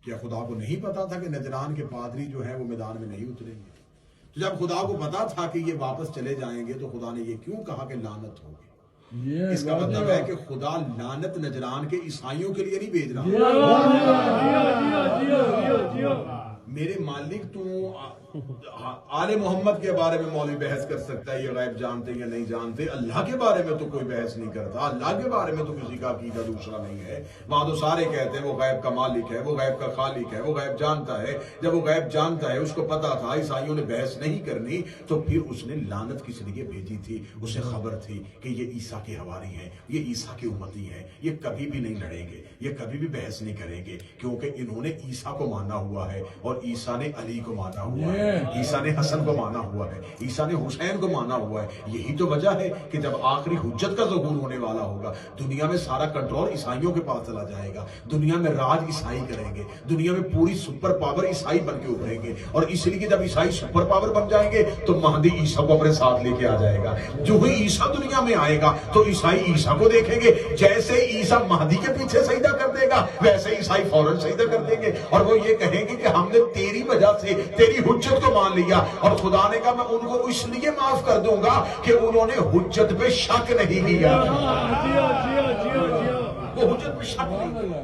کیا خدا کو نہیں پتا تھا کہ نجران کے پادری جو ہیں وہ میدان میں نہیں اتریں گے؟ تو جب خدا کو پتا تھا کہ یہ واپس چلے جائیں گے تو خدا نے یہ کیوں کہا کہ لعنت ہوگی؟ اس کا مطلب ہے کہ خدا لعنت نجران کے عیسائیوں کے لیے نہیں بھیج رہا۔ میرے مالک تو آل محمد کے بارے میں مولوی بحث کر سکتا ہے، یہ غیب جانتے یا نہیں جانتے، اللہ کے بارے میں تو کوئی بحث نہیں کرتا، اللہ کے بارے میں تو کسی کا عقیدہ دوسرا نہیں ہے۔ وہاں تو سارے کہتے ہیں وہ غیب کا مالک ہے، وہ غیب کا خالق ہے، وہ غیب جانتا ہے۔ جب وہ غیب جانتا ہے، اس کو پتا تھا عیسائیوں نے بحث نہیں کرنی، تو پھر اس نے لعنت کس لیے بھیجی تھی؟ اسے خبر تھی کہ یہ عیسیٰ کے حواری ہیں، یہ عیسیٰ کے امتی ہیں، یہ کبھی بھی نہیں لڑیں گے، یہ کبھی بھی بحث نہیں کریں گے، کیونکہ انہوں نے عیسیٰ کو مانا ہوا ہے اور عیسیٰ نے علی کو مانا ہوا ہے، عیسیٰ نے حسن کو مانا ہوا ہے، عیسیٰ نے حسین کو مانا ہوا ہے۔ یہی تو وجہ ہے کہ جب آخری حجت کا ظہور ہونے والا ہوگا، دنیا میں سارا کنٹرول عیسائیوں کے پاس چلا جائے گا، دنیا میں راج عیسائی کریں گے، دنیا میں پوری سپر پاور عیسائی بن کے ابھریں گے، اور اس لیے کہ جب عیسائی سپر پاور بن جائیں گے تو مہدی عیسیٰ کو اپنے ساتھ لے کے آ جائے گا۔ جو ہی عیسیٰ دنیا میں آئے گا تو عیسائی عیسیٰ کو دیکھیں گے، جیسے عیسیٰ مہدی کے پیچھے سجدہ کر دے گا ویسے عیسائی فوراً سجدہ کر دیں گے، اور وہ یہ کہیں گے کہ ہم نے تیری وجہ سے تیری حجت کو مان لیا، اور خدا نے کہا میں ان کو اس لیے معاف کر دوں گا کہ انہوں نے حجت پہ شک نہیں کیا، وہ حجت پہ شک نہیں کیا۔